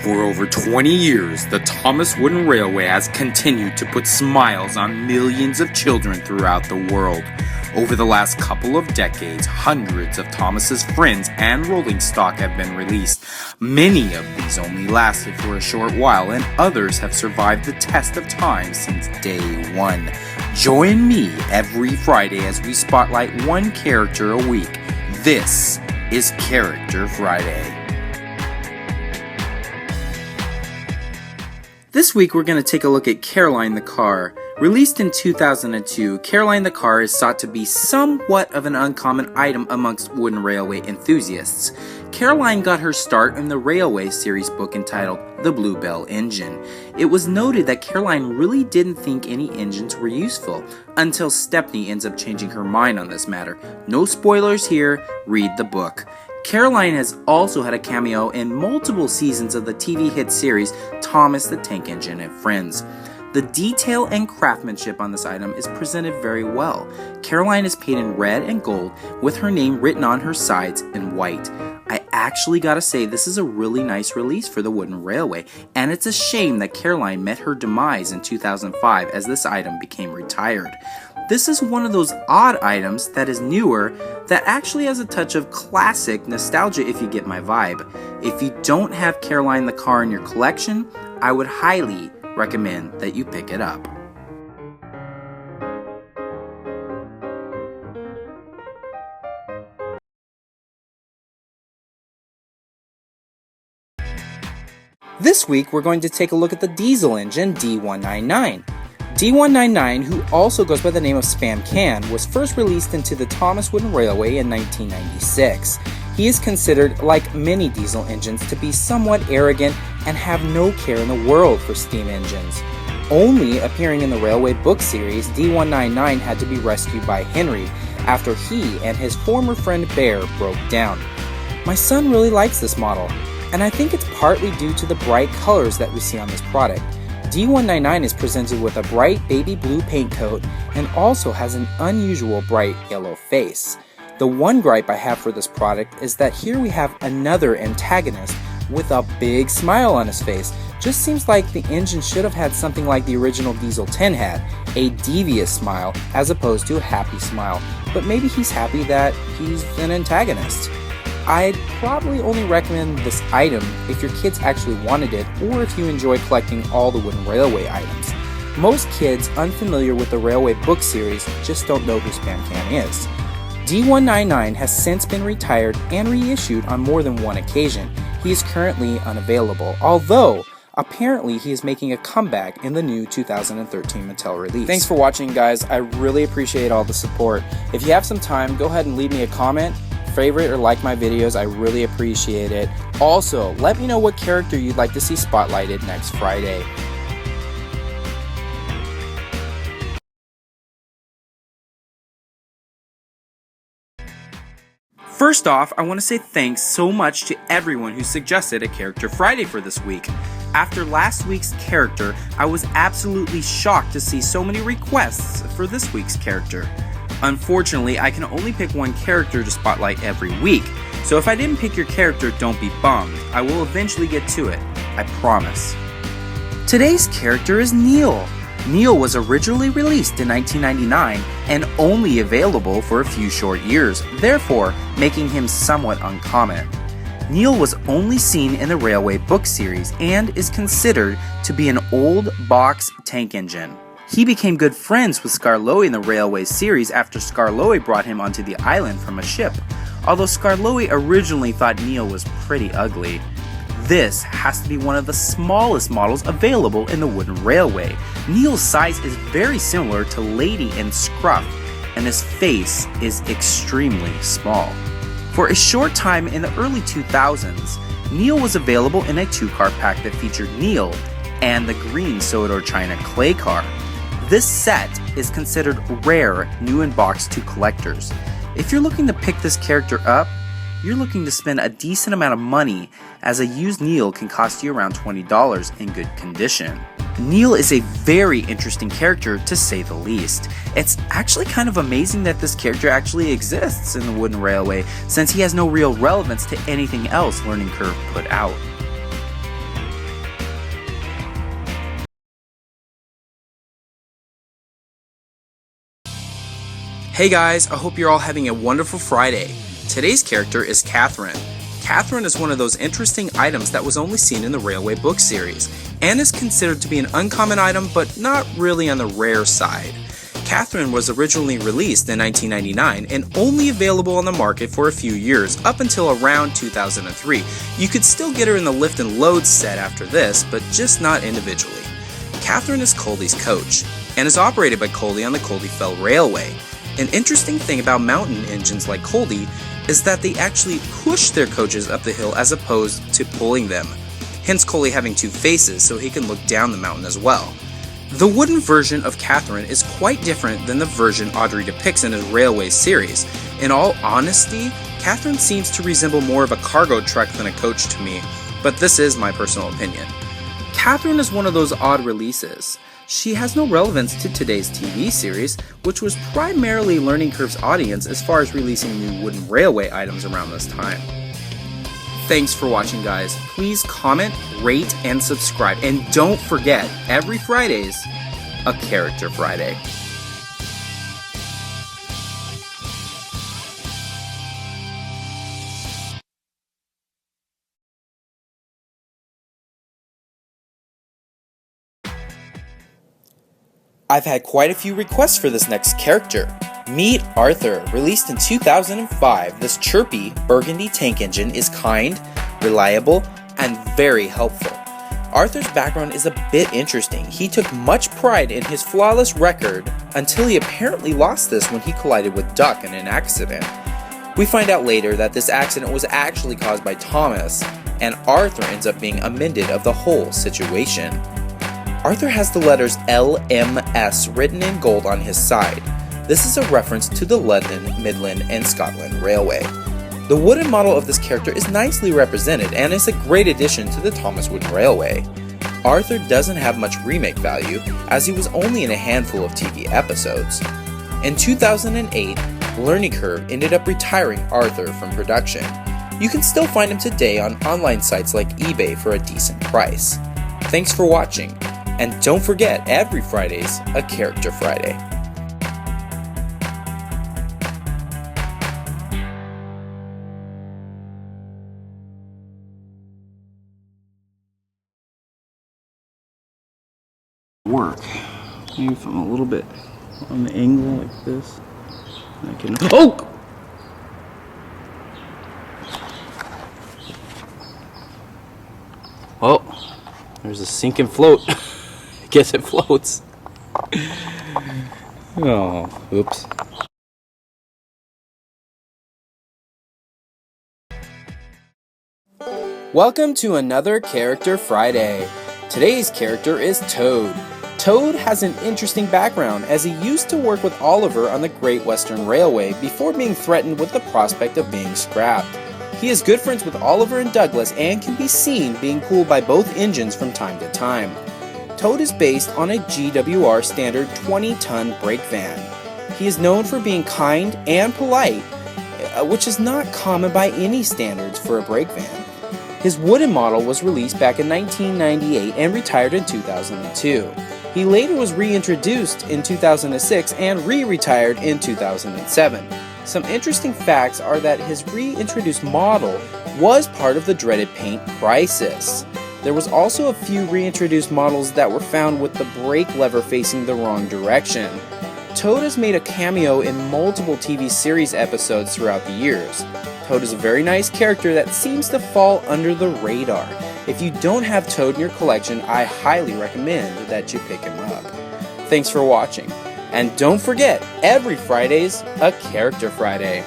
For over 20 years, the Thomas Wooden Railway has continued to put smiles on millions of children throughout the world. Over the last couple of decades, hundreds of Thomas's friends and rolling stock have been released. Many of these only lasted for a short while, and others have survived the test of time since day one. Join me every Friday as we spotlight one character a week. This is Character Friday. This week we're going to take a look at Caroline the Car. Released in 2002, Caroline the Car is thought to be somewhat of an uncommon item amongst wooden railway enthusiasts. Caroline got her start in the Railway series book entitled The Bluebell Engine. It was noted that Caroline really didn't think any engines were useful, until Stepney ends up changing her mind on this matter. No spoilers here, read the book. Caroline has also had a cameo in multiple seasons of the TV hit series Thomas the Tank Engine and Friends. The detail and craftsmanship on this item is presented very well. Caroline is painted in red and gold with her name written on her sides in white. I actually gotta say this is a really nice release for the Wooden Railway, and it's a shame that Caroline met her demise in 2005 as this item became retired. This is one of those odd items that is newer that actually has a touch of classic nostalgia, if you get my vibe. If you don't have Caroline the Car in your collection, I would highly recommend that you pick it up. This week we're going to take a look at the diesel engine D199. D199, who also goes by the name of Spam Can, was first released into the Thomas Wooden Railway in 1996. He is considered, like many diesel engines, to be somewhat arrogant and have no care in the world for steam engines. Only appearing in the Railway book series, D199 had to be rescued by Henry after he and his former friend Bear broke down. My son really likes this model, and I think it's partly due to the bright colors that we see on this product. D199 is presented with a bright baby blue paint coat and also has an unusual bright yellow face. The one gripe I have for this product is that here we have another antagonist with a big smile on his face. Just seems like the engine should have had something like the original Diesel 10 had, a devious smile as opposed to a happy smile, but maybe he's happy that he's an antagonist. I'd probably only recommend this item if your kids actually wanted it or if you enjoy collecting all the Wooden Railway items. Most kids unfamiliar with the Railway book series just don't know who Spam Can is. D199 has since been retired and reissued on more than one occasion. He is currently unavailable, although apparently he is making a comeback in the new 2013 Mattel release. Thanks for watching, guys. I really appreciate all the support. If you have some time, go ahead and leave me a comment, favorite or like my videos. I really appreciate it. Also, let me know what character you'd like to see spotlighted next Friday. First off, I want to say thanks so much to everyone who suggested a Character Friday for this week. After last week's character, I was absolutely shocked to see so many requests for this week's character. Unfortunately, I can only pick one character to spotlight every week, so if I didn't pick your character, don't be bummed. I will eventually get to it, I promise. Today's character is Neil. Neil was originally released in 1999 and only available for a few short years, therefore making him somewhat uncommon. Neil was only seen in the Railway book series and is considered to be an old box tank engine. He became good friends with Skarloey in the Railway series after Skarloey brought him onto the island from a ship, although Skarloey originally thought Neil was pretty ugly. This has to be one of the smallest models available in the Wooden Railway. Neil's size is very similar to Lady and Scruff, and his face is extremely small. For a short time in the early 2000s, Neil was available in a 2-car pack that featured Neil and the green Sodor China clay car. This set is considered rare new in box to collectors. If you're looking to pick this character up, you're looking to spend a decent amount of money, as a used Neil can cost you around $20 in good condition. Neil is a very interesting character to say the least. It's actually kind of amazing that this character actually exists in the Wooden Railway, since he has no real relevance to anything else Learning Curve put out. Hey guys, I hope you're all having a wonderful Friday. Today's character is Catherine. Catherine is one of those interesting items that was only seen in the Railway book series, and is considered to be an uncommon item but not really on the rare side. Catherine was originally released in 1999 and only available on the market for a few years up until around 2003. You could still get her in the lift and load set after this, but just not individually. Catherine is Coldy's coach, and is operated by Coldy on the Coldy-Fell Railway. An interesting thing about mountain engines like Coldy is that they actually push their coaches up the hill as opposed to pulling them, hence Coldy having two faces so he can look down the mountain as well. The wooden version of Catherine is quite different than the version Audrey depicts in his Railway series. In all honesty, Catherine seems to resemble more of a cargo truck than a coach to me, but this is my personal opinion. Catherine is one of those odd releases. She has no relevance to today's TV series, which was primarily Learning Curve's audience as far as releasing new wooden railway items around this time. Thanks for watching, guys. Please comment, rate, and subscribe. And don't forget, every Friday's a Character Friday. I've had quite a few requests for this next character. Meet Arthur. Released in 2005, this chirpy burgundy tank engine is kind, reliable, and very helpful. Arthur's background is a bit interesting. He took much pride in his flawless record until he apparently lost this when he collided with Duck in an accident. We find out later that this accident was actually caused by Thomas, and Arthur ends up being amended of the whole situation. Arthur has the letters LMS written in gold on his side. This is a reference to the London, Midland, and Scotland Railway. The wooden model of this character is nicely represented and is a great addition to the Thomas Wooden Railway. Arthur doesn't have much remake value as he was only in a handful of TV episodes. In 2008, Learning Curve ended up retiring Arthur from production. You can still find him today on online sites like eBay for a decent price. Thanks for watching. And don't forget, every Friday's a Character Friday. Work. Maybe if I'm a little bit on the angle like this, I can. Oh! Oh, there's a sink and float. Guess it floats. Oh, oops. Welcome to another Character Friday. Today's character is Toad. Toad has an interesting background as he used to work with Oliver on the Great Western Railway before being threatened with the prospect of being scrapped. He is good friends with Oliver and Douglas and can be seen being pulled by both engines from time to time. Toad is based on a GWR standard 20-ton brake van. He is known for being kind and polite, which is not common by any standards for a brake van. His wooden model was released back in 1998 and retired in 2002. He later was reintroduced in 2006 and re-retired in 2007. Some interesting facts are that his reintroduced model was part of the dreaded paint crisis. There was also a few reintroduced models that were found with the brake lever facing the wrong direction. Toad has made a cameo in multiple TV series episodes throughout the years. Toad is a very nice character that seems to fall under the radar. If you don't have Toad in your collection, I highly recommend that you pick him up. Thanks for watching. And don't forget, every Friday's a Character Friday.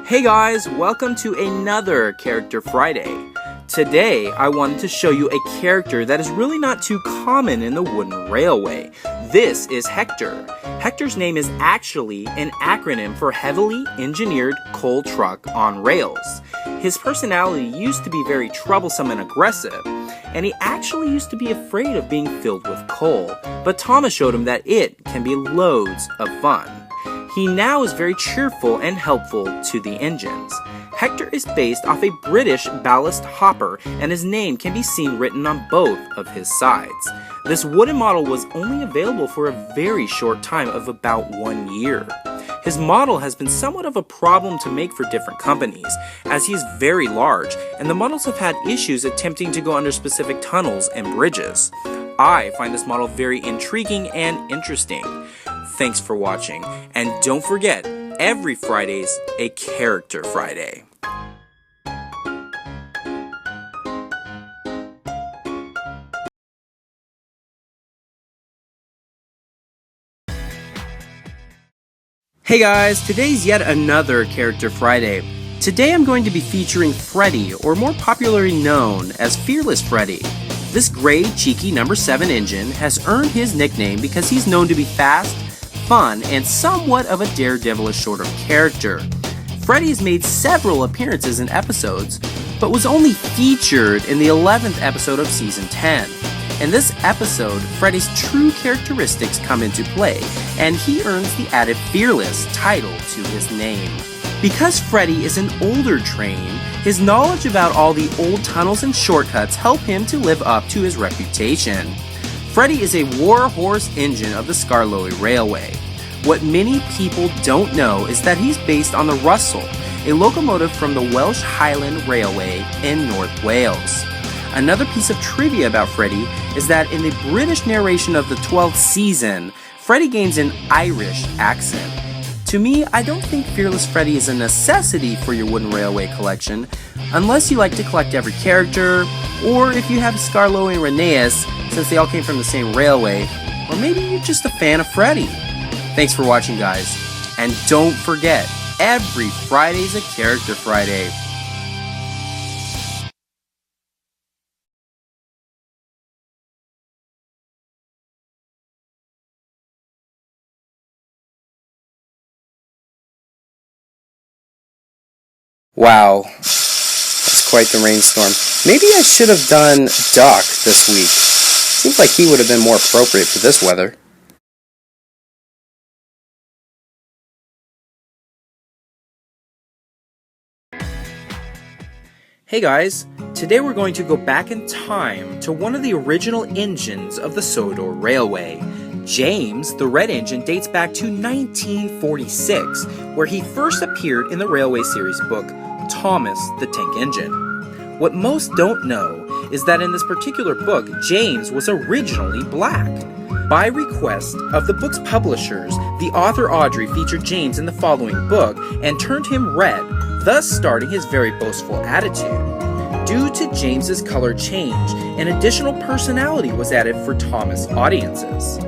Hey guys, welcome to another Character Friday. Today, I wanted to show you a character that is really not too common in the wooden railway. This is Hector. Hector's name is actually an acronym for Heavily Engineered Coal Truck on Rails. His personality used to be very troublesome and aggressive, and he actually used to be afraid of being filled with coal, but Thomas showed him that it can be loads of fun. He now is very cheerful and helpful to the engines. Hector is based off a British ballast hopper, and his name can be seen written on both of his sides. This wooden model was only available for a very short time of about 1 year. His model has been somewhat of a problem to make for different companies, as he is very large, and the models have had issues attempting to go under specific tunnels and bridges. I find this model very intriguing and interesting. Thanks for watching, and don't forget, every Friday's a Character Friday. Hey guys, today's yet another Character Friday. Today I'm going to be featuring Freddy, or more popularly known as Fearless Freddy. This gray, cheeky number 7 engine has earned his nickname because he's known to be fast, fun, and somewhat of a daredevilish sort of character. Freddy has made several appearances in episodes, but was only featured in the 11th episode of Season 10. In this episode, Freddy's true characteristics come into play, and he earns the added Fearless title to his name. Because Freddy is an older train, his knowledge about all the old tunnels and shortcuts help him to live up to his reputation. Freddy is a warhorse engine of the Jlouvier Railway. What many people don't know is that he's based on the Russell, a locomotive from the Welsh Highland Railway in North Wales. Another piece of trivia about Freddy is that in the British narration of the 12th season, Freddy gains an Irish accent. To me, I don't think Fearless Freddy is a necessity for your wooden railway collection, unless you like to collect every character, or if you have Scarlo and Rheneas, since they all came from the same railway, or maybe you're just a fan of Freddy. Thanks for watching, guys, and don't forget, every Friday's a Character Friday. Wow, that's quite the rainstorm. Maybe I should have done Duck this week. Seems like he would have been more appropriate for this weather. Hey guys, today we're going to go back in time to one of the original engines of the Jlouvier Railway. James, the red engine, dates back to 1946, where he first appeared in the Railway series book, Thomas the Tank Engine. What most don't know is that in this particular book, James was originally black. By request of the book's publishers, the author Audrey featured James in the following book and turned him red, thus starting his very boastful attitude. Due to James's color change, an additional personality was added for Thomas audiences.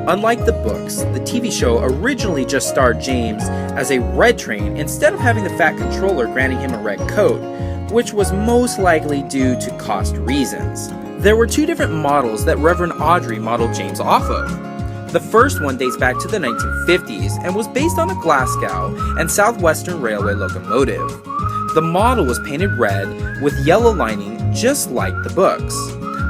Unlike the books, the TV show originally just starred James as a red train instead of having the Fat Controller granting him a red coat, which was most likely due to cost reasons. There were two different models that Reverend Audrey modeled James off of. The first one dates back to the 1950s and was based on a Glasgow and Southwestern Railway locomotive. The model was painted red with yellow lining just like the books.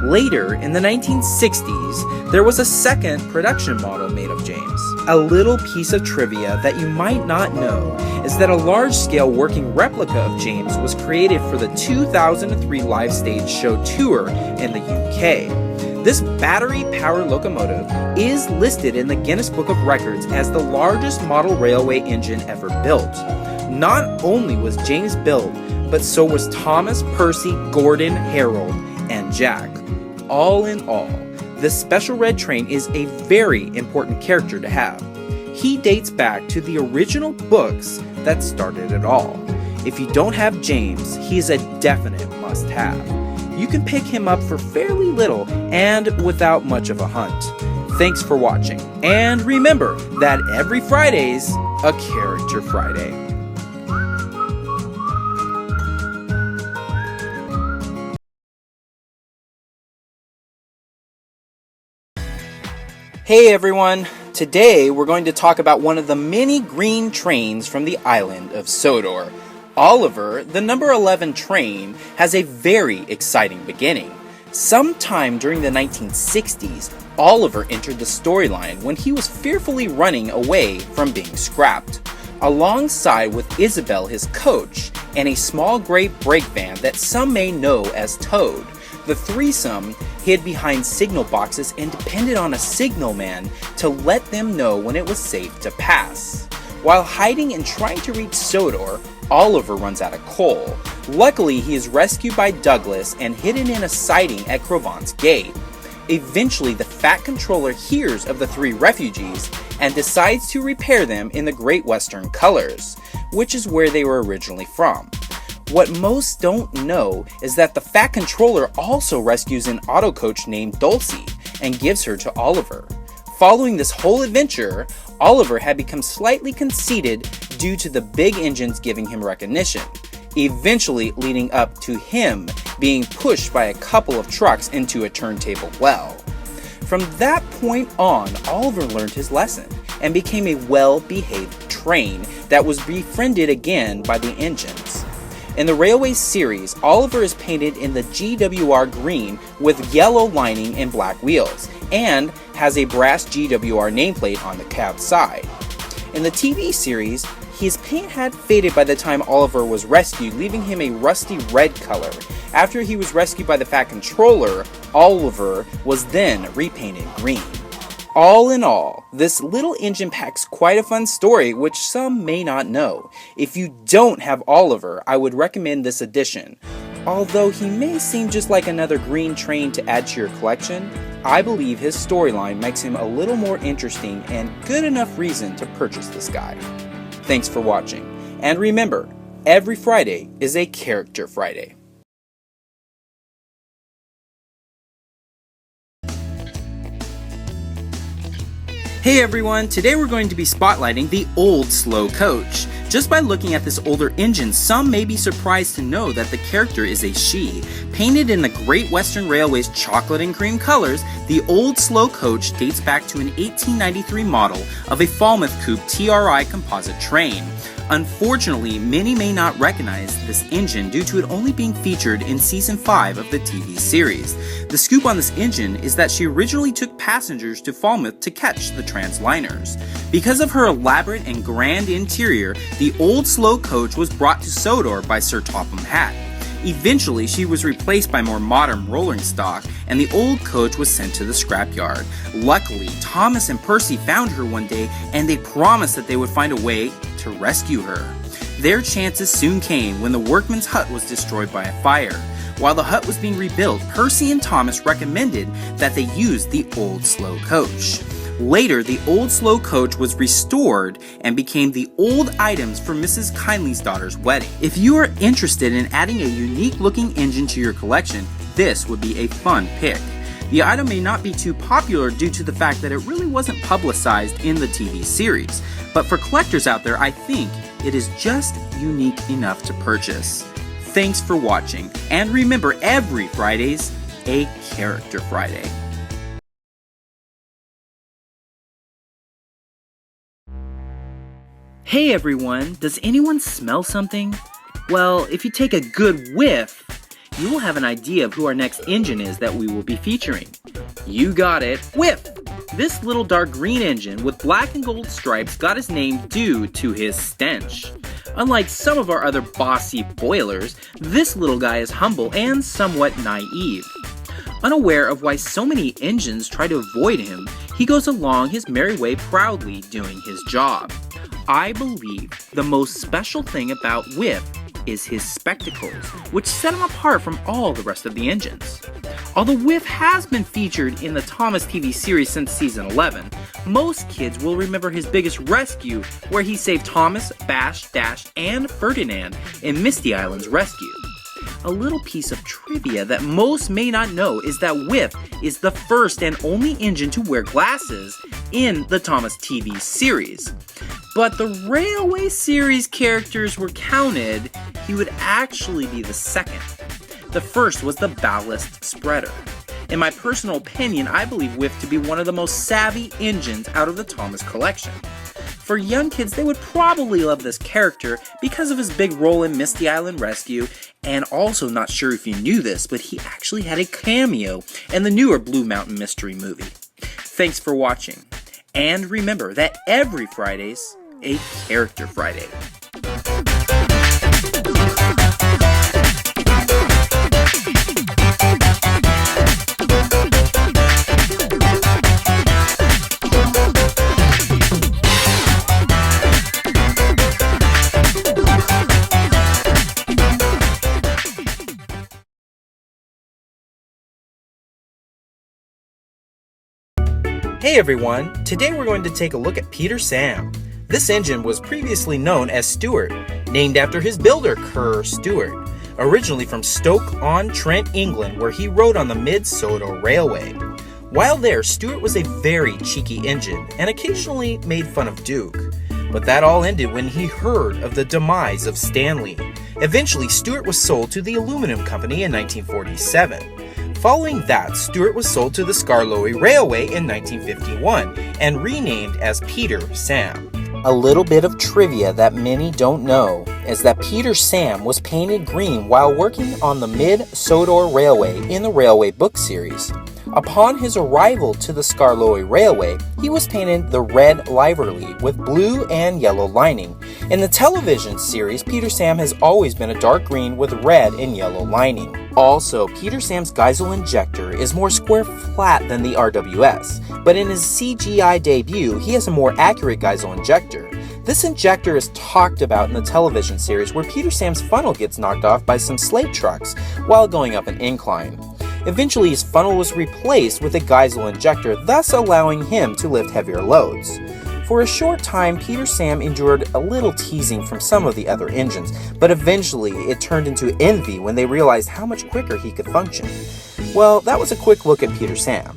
Later, in the 1960s, there was a second production model made of James. A little piece of trivia that you might not know is that a large-scale working replica of James was created for the 2003 live stage show tour in the UK. This battery-powered locomotive is listed in the Guinness Book of Records as the largest model railway engine ever built. Not only was James built, but so was Thomas, Percy, Gordon, Harold, and Jack. All in all, this special red train is a very important character to have. He dates back to the original books that started it all. If you don't have James, he is a definite must-have. You can pick him up for fairly little and without much of a hunt. Thanks for watching, and remember that every Friday's a Character Friday. Hey everyone! Today we're going to talk about one of the many green trains from the island of Sodor. Oliver, the number 11 train, has a very exciting beginning. Sometime during the 1960s, Oliver entered the storyline when he was fearfully running away from being scrapped. alongside with Isabel, his coach, and a small gray brake van that some may know as Toad. The threesome hid behind signal boxes and depended on a signalman to let them know when it was safe to pass. While hiding and trying to reach Sodor, Oliver runs out of coal. Luckily, he is rescued by Douglas and hidden in a siding at Crovant's gate. Eventually, the Fat Controller hears of the three refugees and decides to repair them in the Great Western colors, which is where they were originally from. What most don't know is that the Fat Controller also rescues an auto coach named Dulcie and gives her to Oliver. Following this whole adventure, Oliver had become slightly conceited due to the big engines giving him recognition, eventually leading up to him being pushed by a couple of trucks into a turntable well. From that point on, Oliver learned his lesson and became a well-behaved train that was befriended again by the engines. In the Railway series, Oliver is painted in the GWR green with yellow lining and black wheels, and has a brass GWR nameplate on the cab side. In the TV series, his paint had faded by the time Oliver was rescued, leaving him a rusty red color. After he was rescued by the Fat Controller, Oliver was then repainted green. All in all, this little engine packs quite a fun story which some may not know. If you don't have Oliver, I would recommend this edition. Although he may seem just like another green train to add to your collection, I believe his storyline makes him a little more interesting and good enough reason to purchase this guy. Thanks for watching, and remember, every Friday is a Character Friday. Hey everyone, today we're going to be spotlighting the old slow coach. Just by looking at this older engine, some may be surprised to know that the character is a she. Painted in the Great Western Railway's chocolate and cream colors, the old slow coach dates back to an 1893 model of a Falmouth Coupe TRI composite train. Unfortunately, many may not recognize this engine due to it only being featured in Season 5 of the TV series. The scoop on this engine is that she originally took passengers to Falmouth to catch the transliners. Because of her elaborate and grand interior, the old slow coach was brought to Sodor by Sir Topham Hatt. Eventually, she was replaced by more modern rolling stock, and the old coach was sent to the scrapyard. Luckily, Thomas and Percy found her one day, and they promised that they would find a way to rescue her. Their chances soon came when the workman's hut was destroyed by a fire. While the hut was being rebuilt, Percy and Thomas recommended that they use the old slow coach. Later, the old slow coach was restored and became the old items for Mrs. Kindly's daughter's wedding. If you are interested in adding a unique looking engine to your collection, this would be a fun pick. The item may not be too popular due to the fact that it really wasn't publicized in the TV series, but for collectors out there, I think it is just unique enough to purchase. Thanks for watching, and remember, every Friday's a Character Friday. Hey everyone, does anyone smell something? Well, if you take a good whiff, you will have an idea of who our next engine is that we will be featuring. You got it, whiff! This little dark green engine with black and gold stripes got his name due to his stench. Unlike some of our other bossy boilers, this little guy is humble and somewhat naive. Unaware of why so many engines try to avoid him, he goes along his merry way proudly doing his job. I believe the most special thing about Whiff is his spectacles, which set him apart from all the rest of the engines. Although Whiff has been featured in the Thomas TV series since season 11, most kids will remember his biggest rescue where he saved Thomas, Bash, Dash, and Ferdinand in Misty Island's rescue. A little piece of trivia that most may not know is that Whiff is the first and only engine to wear glasses in the Thomas TV series. But the Railway series characters were counted, he would actually be the second. The first was the ballast spreader. In my personal opinion, I believe Whiff to be one of the most savvy engines out of the Thomas collection. For young kids, they would probably love this character because of his big role in Misty Island Rescue, and also, not sure if you knew this, but he actually had a cameo in the newer Blue Mountain Mystery movie. Thanks for watching, and remember that every Friday's a Character Friday. Hey everyone, today we're going to take a look at Peter Sam. This engine was previously known as Stuart, named after his builder, Kerr Stuart, originally from Stoke-on-Trent, England, where he rode on the Mid-Sodor Railway. While there, Stuart was a very cheeky engine and occasionally made fun of Duke. But that all ended when he heard of the demise of Stanley. Eventually, Stuart was sold to the Aluminum Company in 1947. Following that, Stuart was sold to the Skarloey Railway in 1951 and renamed as Peter Sam. A little bit of trivia that many don't know is that Peter Sam was painted green while working on the Mid-Sodor Railway in the Railway book series. Upon his arrival to the Skarloey Railway, he was painted the red livery with blue and yellow lining. In the television series, Peter Sam has always been a dark green with red and yellow lining. Also, Peter Sam's Geisel injector is more square flat than the RWS, but in his CGI debut, he has a more accurate Geisel injector. This injector is talked about in the television series where Peter Sam's funnel gets knocked off by some slate trucks while going up an incline. Eventually, his funnel was replaced with a Geisel injector, thus allowing him to lift heavier loads. For a short time, Peter Sam endured a little teasing from some of the other engines, but eventually it turned into envy when they realized how much quicker he could function. Well, that was a quick look at Peter Sam.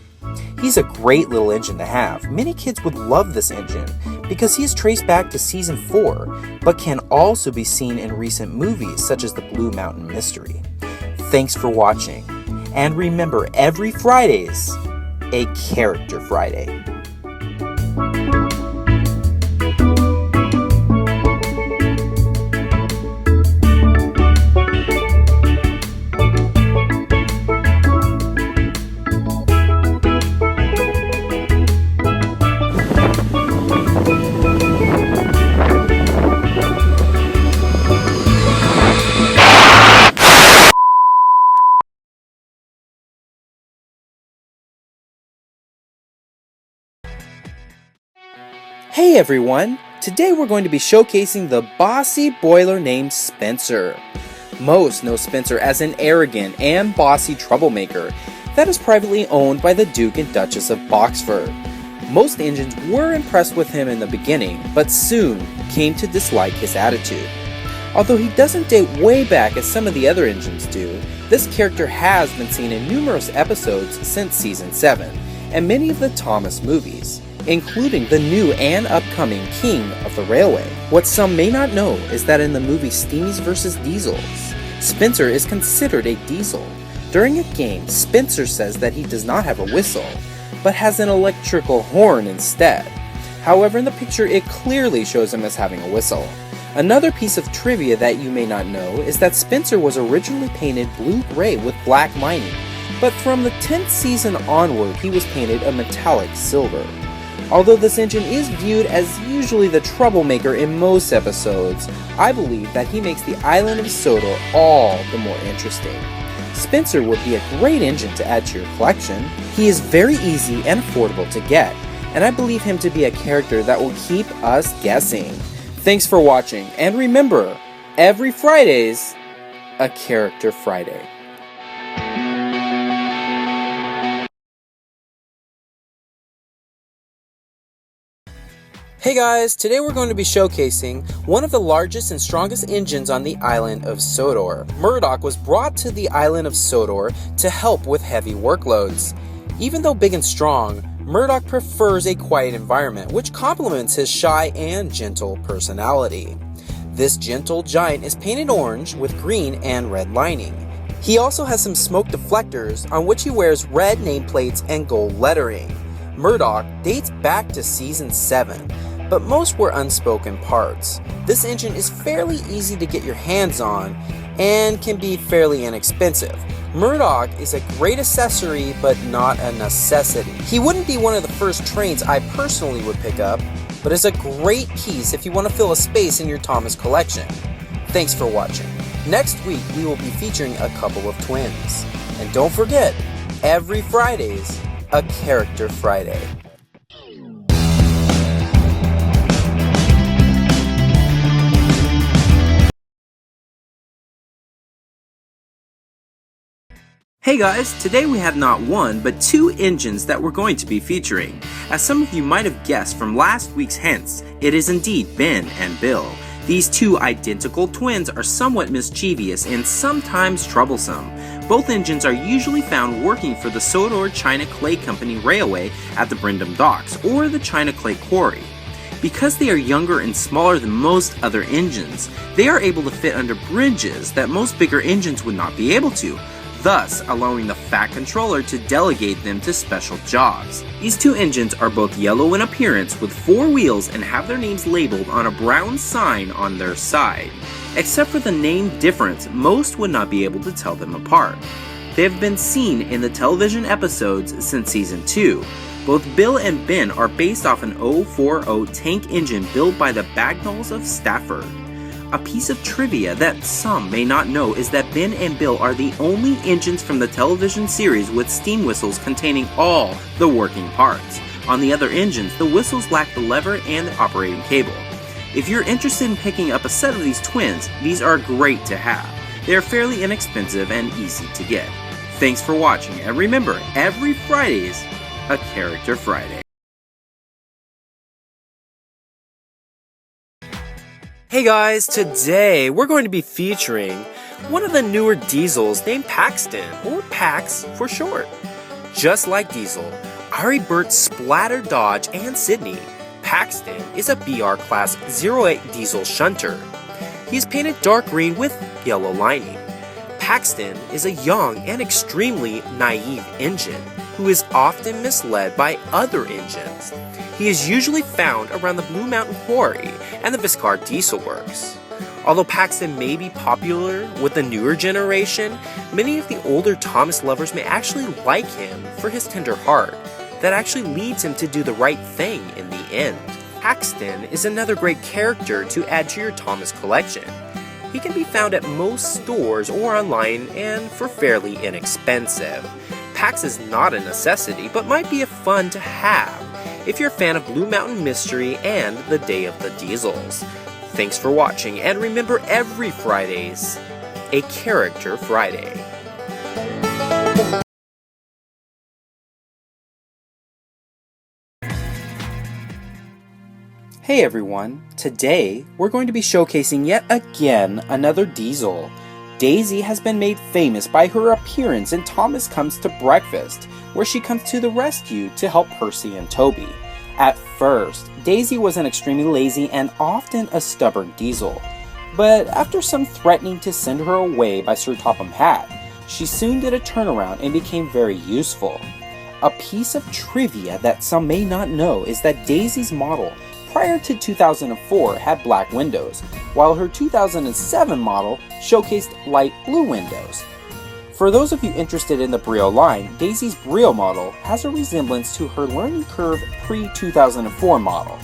He's a great little engine to have. Many kids would love this engine because he is traced back to Season 4, but can also be seen in recent movies such as The Blue Mountain Mystery. Thanks for watching. And remember, every Friday's a Character Friday. Hey everyone! Today we're going to be showcasing the bossy boiler named Spencer. Most know Spencer as an arrogant and bossy troublemaker that is privately owned by the Duke and Duchess of Boxford. Most engines were impressed with him in the beginning, but soon came to dislike his attitude. Although he doesn't date way back as some of the other engines do, this character has been seen in numerous episodes since Season 7, and many of the Thomas movies, including the new and upcoming King of the Railway. What some may not know is that in the movie Steamies vs. Diesels, Spencer is considered a diesel. During a game, Spencer says that he does not have a whistle, but has an electrical horn instead. However, in the picture it clearly shows him as having a whistle. Another piece of trivia that you may not know is that Spencer was originally painted blue-gray with black lining, but from the 10th season onward he was painted a metallic silver. Although this engine is viewed as usually the troublemaker in most episodes, I believe that he makes the island of Sodor all the more interesting. Spencer would be a great engine to add to your collection. He is very easy and affordable to get, and I believe him to be a character that will keep us guessing. Thanks for watching, and remember, every Friday's a Character Friday. Hey guys, today we're going to be showcasing one of the largest and strongest engines on the island of Sodor. Murdoch was brought to the island of Sodor to help with heavy workloads. Even though big and strong, Murdoch prefers a quiet environment, which complements his shy and gentle personality. This gentle giant is painted orange with green and red lining. He also has some smoke deflectors on which he wears red nameplates and gold lettering. Murdoch dates back to Season 7, but most were unspoken parts. This engine is fairly easy to get your hands on, and can be fairly inexpensive. Murdoch is a great accessory, but not a necessity. He wouldn't be one of the first trains I personally would pick up, but is a great piece if you want to fill a space in your Thomas collection. Thanks for watching. Next week, we will be featuring a couple of twins. And don't forget, every Friday's a Character Friday. Hey guys, today we have not one, but two engines that we're going to be featuring. As some of you might have guessed from last week's hints, it is indeed Ben and Bill. These two identical twins are somewhat mischievous and sometimes troublesome. Both engines are usually found working for the Sodor China Clay Company Railway at the Brindham Docks or the China Clay Quarry. Because they are younger and smaller than most other engines, they are able to fit under bridges that most bigger engines would not be able to, thus allowing the Fat Controller to delegate them to special jobs. These two engines are both yellow in appearance with 4 wheels and have their names labeled on a brown sign on their side. Except for the name difference, most would not be able to tell them apart. They have been seen in the television episodes since Season 2. Both Bill and Ben are based off an 040 tank engine built by the Bagnalls of Stafford. A piece of trivia that some may not know is that Ben and Bill are the only engines from the television series with steam whistles containing all the working parts. On the other engines, the whistles lack the lever and the operating cable. If you're interested in picking up a set of these twins, these are great to have. They are fairly inexpensive and easy to get. Thanks for watching, and remember, every Friday's a Character Friday. Hey guys, today we're going to be featuring one of the newer diesels named Paxton, or Pax for short. Just like Diesel, Ari Burt Splatter Dodge and Sydney, Paxton is a BR Class 08 diesel shunter. He is painted dark green with yellow lining. Paxton is a young and extremely naive engine who is often misled by other engines. He is usually found around the Blue Mountain Quarry and the Viscard Diesel Works. Although Paxton may be popular with the newer generation, many of the older Thomas lovers may actually like him for his tender heart that actually leads him to do the right thing in the end. Paxton is another great character to add to your Thomas collection. He can be found at most stores or online and for fairly inexpensive. Pax is not a necessity, but might be a fun to have if you're a fan of Blue Mountain Mystery and the Day of the Diesels. Thanks for watching, and remember, every Friday's a Character Friday. Hey everyone, today we're going to be showcasing yet again another diesel. Daisy has been made famous by her appearance in Thomas Comes to Breakfast, where she comes to the rescue to help Percy and Toby. At first, Daisy was an extremely lazy and often a stubborn diesel, but after some threatening to send her away by Sir Topham Hatt, she soon did a turnaround and became very useful. A piece of trivia that some may not know is that Daisy's model prior to 2004 had black windows, while her 2007 model showcased light blue windows. For those of you interested in the Brio line, Daisy's Brio model has a resemblance to her Learning Curve pre-2004 model.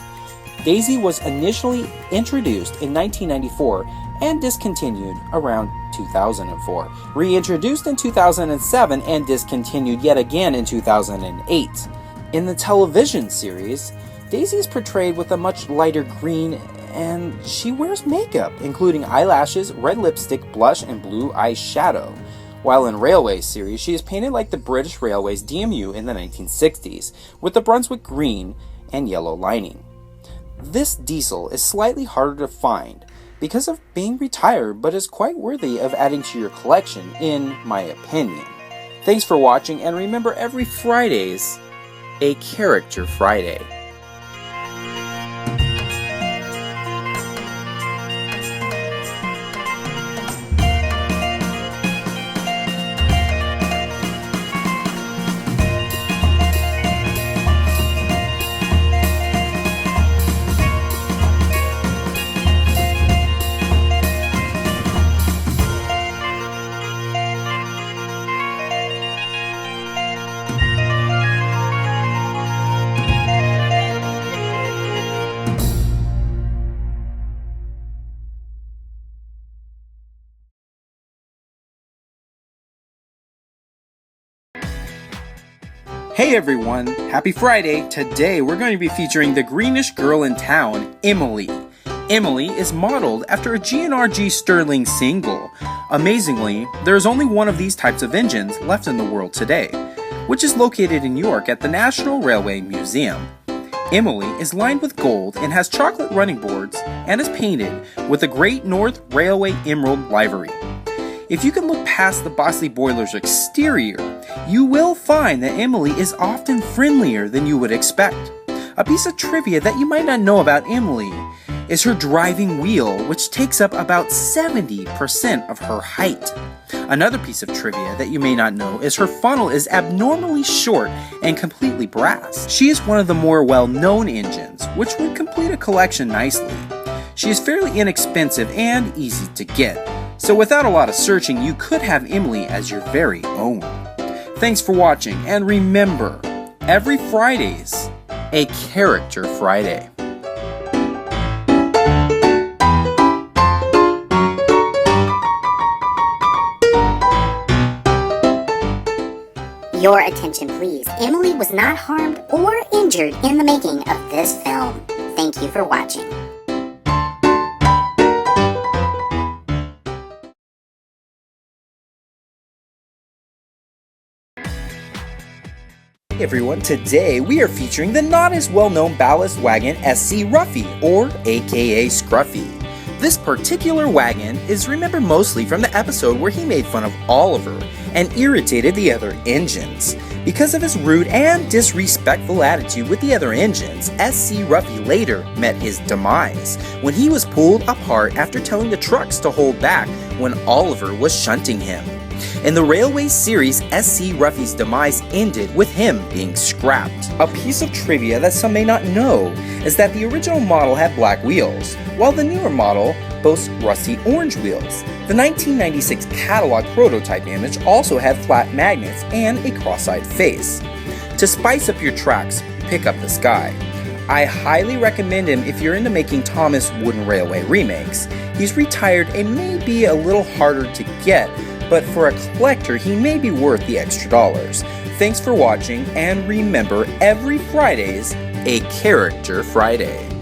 Daisy was initially introduced in 1994 and discontinued around 2004, reintroduced in 2007 and discontinued yet again in 2008. In the television series, Daisy is portrayed with a much lighter green, and she wears makeup, including eyelashes, red lipstick, blush, and blue eyeshadow. While in Railway series, she is painted like the British Railways DMU in the 1960s, with the Brunswick green and yellow lining. This diesel is slightly harder to find because of being retired, but is quite worthy of adding to your collection, in my opinion. Thanks for watching, and remember, every Friday's a Character Friday. Hey everyone, happy Friday! Today we're going to be featuring the greenish girl in town, Emily. Emily is modeled after a GNRG Sterling single. Amazingly, there is only one of these types of engines left in the world today, which is located in New York at the National Railway Museum. Emily is lined with gold and has chocolate running boards and is painted with the Great North Railway Emerald livery. If you can look past the Bosley boiler's exterior, you will find that Emily is often friendlier than you would expect. A piece of trivia that you might not know about Emily is her driving wheel, which takes up about 70% of her height. Another piece of trivia that you may not know is her funnel is abnormally short and completely brass. She is one of the more well-known engines, which would complete a collection nicely. She is fairly inexpensive and easy to get, so without a lot of searching, you could have Emily as your very own. Thanks for watching, and remember, every Friday's a Character Friday. Your attention please. Emily was not harmed or injured in the making of this film. Thank you for watching. Hey everyone, today we are featuring the not as well-known ballast wagon SC Ruffy, or aka Scruffy. This particular wagon is remembered mostly from the episode where he made fun of Oliver and irritated the other engines. Because of his rude and disrespectful attitude with the other engines, SC Ruffy later met his demise when he was pulled apart after telling the trucks to hold back when Oliver was shunting him. In the Railway series, SC Ruffy's demise ended with him being scrapped. A piece of trivia that some may not know is that the original model had black wheels, while the newer model boasts rusty orange wheels. The 1996 catalog prototype image also had flat magnets and a cross-eyed face. To spice up your tracks, pick up this guy. I highly recommend him if you're into making Thomas Wooden Railway remakes. He's retired and may be a little harder to get, but for a collector, he may be worth the extra dollars. Thanks for watching, and remember, every Friday's a Character Friday.